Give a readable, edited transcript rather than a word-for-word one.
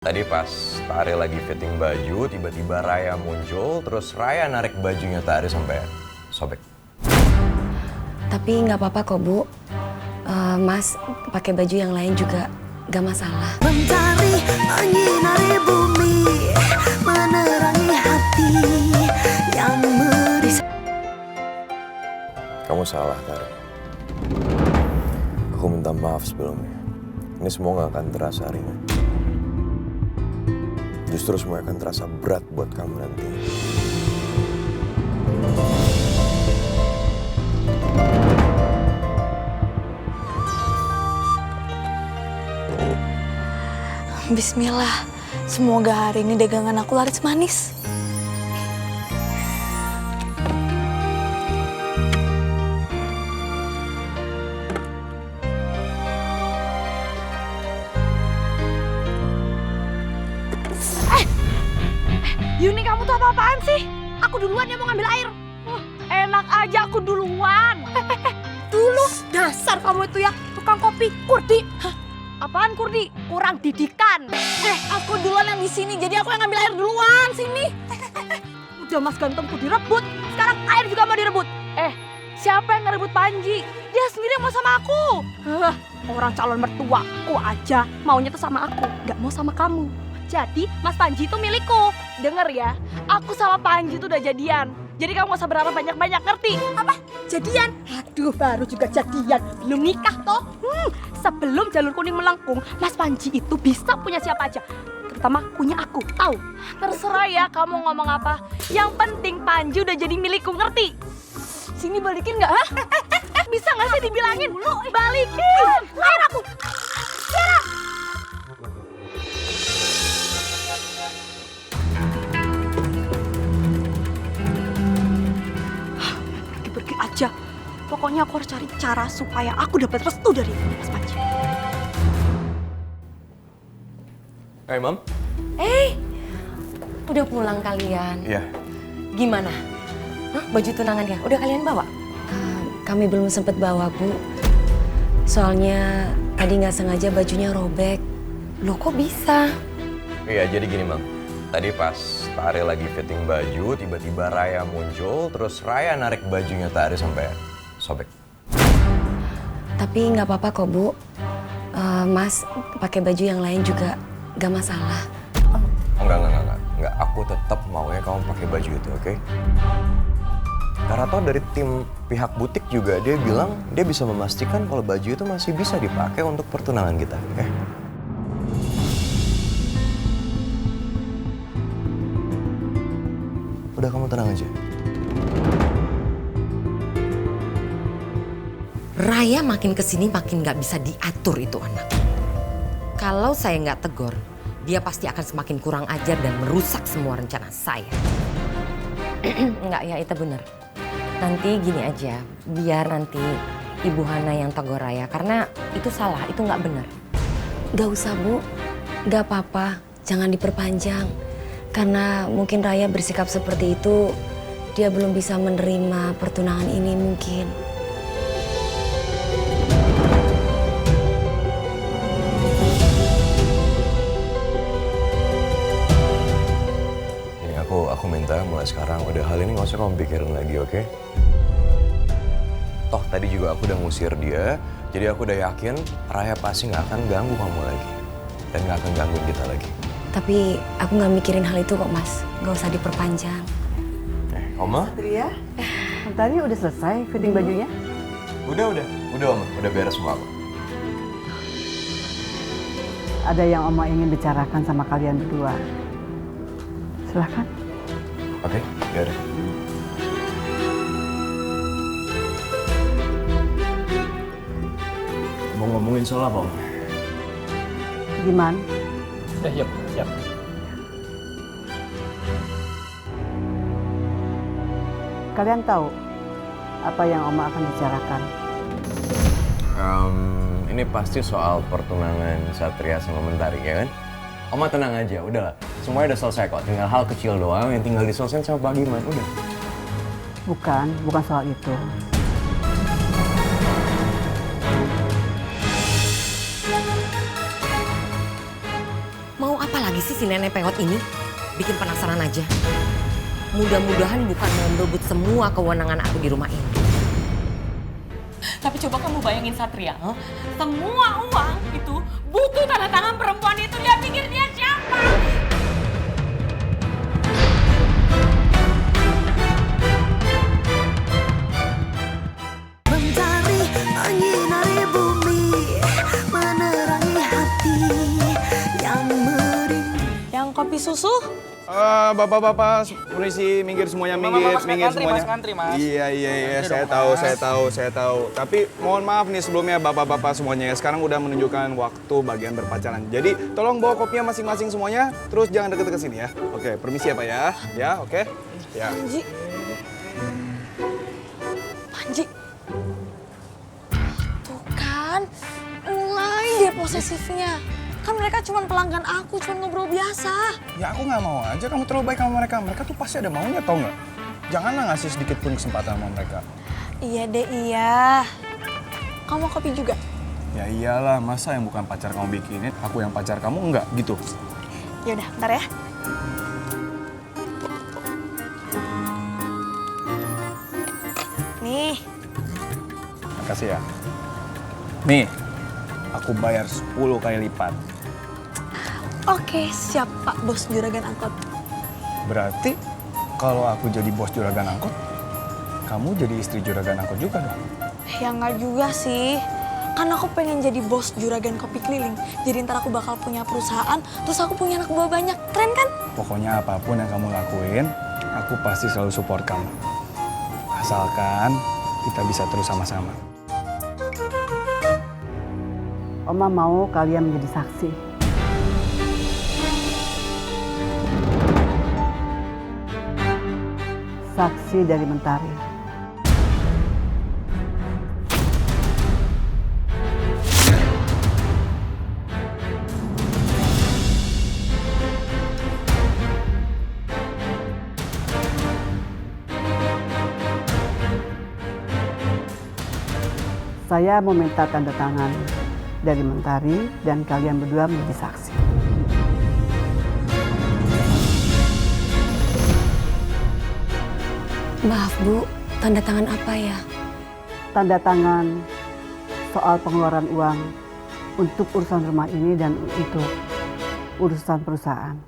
Tadi pas Tari lagi fitting baju, tiba-tiba Raya muncul, terus Raya narik bajunya Tari sampai sobek. Tapi nggak apa-apa kok, Bu. Mas pakai baju yang lain juga nggak masalah. Mencari menyinari bumi, menerangi hati yang merisau. Kamu salah, Tari. Aku minta maaf sebelumnya. Ini semua nggak akan terasa hari ini. Justru semua akan terasa berat buat kamu nanti. Bismillah, semoga hari ini dagangan aku laris manis. Yuni, kamu tuh apa-apaan sih? Aku duluan yang mau ngambil air. Enak aja aku duluan. Dulu, dasar kamu itu ya, tukang kopi, Kurdi. Apaan Kurdi? Kurang didikan. Aku duluan yang di sini, jadi aku yang ngambil air duluan sini. Udah Mas gantengku direbut, sekarang air juga mau direbut. Siapa yang ngerebut Panji? Dia sendiri yang mau sama aku. Orang calon mertuaku aja maunya tuh sama aku, nggak mau sama kamu. Jadi Mas Panji itu milikku. Dengar ya, aku sama Panji itu udah jadian. Jadi kamu gak usah berharap banyak-banyak, ngerti? Apa? Jadian? Aduh, baru juga jadian. Belum nikah toh. Sebelum jalur kuning melengkung, Mas Panji itu bisa punya siapa aja. Terutama punya aku, tahu? Terserah ya kamu ngomong apa. Yang penting Panji udah jadi milikku, ngerti? Sini balikin nggak? Bisa nggak sih dibilangin? Balikin! Air aku! Tiara! Pergi aja. Pokoknya aku harus cari cara supaya aku dapat restu dari Mas Panji. Hai, Mam. Udah pulang kalian? Iya. Gimana? Baju tunangannya udah kalian bawa? Kami belum sempat bawa, Bu. Soalnya tadi nggak sengaja bajunya robek. Loh, kok bisa? Iya, jadi gini, Mam. Tadi pas Tari lagi fitting baju, tiba-tiba Raya muncul, terus Raya narik bajunya Tari sampai sobek. Tapi nggak apa-apa kok, Bu. Mas pakai baju yang lain juga nggak masalah. Enggak. Aku tetap maunya kamu pakai baju itu, oke? Karena toh dari tim pihak butik juga dia bilang dia bisa memastikan kalau baju itu masih bisa dipakai untuk pertunangan kita, oke? Udah, kamu tenang aja. Raya makin kesini makin nggak bisa diatur itu anak. Kalau saya nggak tegur, dia pasti akan semakin kurang ajar dan merusak semua rencana saya. Nggak ya, itu bener. Nanti gini aja, biar nanti Ibu Hana yang tegur Raya. Karena itu salah, itu nggak bener. Nggak usah, Bu. Nggak apa-apa, jangan diperpanjang. Karena mungkin Raya bersikap seperti itu, dia belum bisa menerima pertunangan ini mungkin. Ini aku minta mulai sekarang udah hal ini nggak usah kamu pikirin lagi, oke? Toh tadi juga aku udah ngusir dia, jadi aku udah yakin Raya pasti nggak akan ganggu kamu lagi dan nggak akan gangguin kita lagi. Tapi aku nggak mikirin hal itu kok, Mas. Nggak usah diperpanjang. Oma? Satria, tadi udah selesai fitting bajunya? Udah Oma, udah beres semua kok. Ada yang Oma ingin bicarakan sama kalian berdua. Silahkan. Oke, yaudah. Mau ngomongin soal apa, Om? Gimana? Siap. Kalian tahu apa yang Oma akan bicarakan? Ini pasti soal pertunangan Satria sama Mentari, ya kan? Oma tenang aja, udahlah. Semuanya udah selesai kok. Tinggal hal kecil doang yang tinggal diselesaikan sama Pak Giman, udah. Bukan soal itu. lagi sih si nenek pewot ini? Bikin penasaran aja. Mudah-mudahan bukan mau merebut semua kewenangan aku di rumah ini. Tapi coba kamu bayangin Satria, semua uang itu butuh tanda tangan perempuan itu. Dia pikir dia siapa? Mencari menyinari bumi, menerangi hati yang merindu. Yang kopi susu? Bapak-bapak, permisi, minggir semuanya, minggir semuanya. Iya, saya tahu. Tapi mohon maaf nih sebelumnya bapak-bapak semuanya ya. Sekarang udah menunjukkan waktu bagian berpacaran. Jadi tolong bawa kopinya masing-masing semuanya, terus jangan deket-deket sini ya. Oke, permisi ya Pak ya. Ya, oke. Ya. Panji. Tuh kan, mulai deh posesifnya. Kan mereka cuma pelanggan aku, cuma ngobrol biasa. Ya aku nggak mau aja kamu terlalu baik sama mereka. Mereka tuh pasti ada maunya, tau nggak? Janganlah ngasih sedikit pun kesempatan sama mereka. Iya deh, iya. Kamu mau kopi juga? Ya iyalah, masa yang bukan pacar kamu bikinin, aku yang pacar kamu enggak gitu. Yaudah, bentar ya. Nih. Makasih ya. Nih, aku bayar 10 kali lipat. Oke, siap Pak Bos Juragan Angkot. Berarti kalau aku jadi bos juragan angkot, kamu jadi istri juragan angkot juga dong? Ya nggak juga sih. Kan aku pengen jadi bos juragan kopi keliling. Jadi ntar aku bakal punya perusahaan, terus aku punya anak buah banyak. Keren kan? Pokoknya apapun yang kamu lakuin, aku pasti selalu support kamu. Asalkan kita bisa terus sama-sama. Oma mau kalian menjadi saksi. Saksi dari Mentari. Saya meminta tanda tangan dari Mentari dan kalian berdua menjadi saksi. Maaf Bu, tanda tangan apa ya? Tanda tangan soal pengeluaran uang untuk urusan rumah ini dan untuk urusan perusahaan.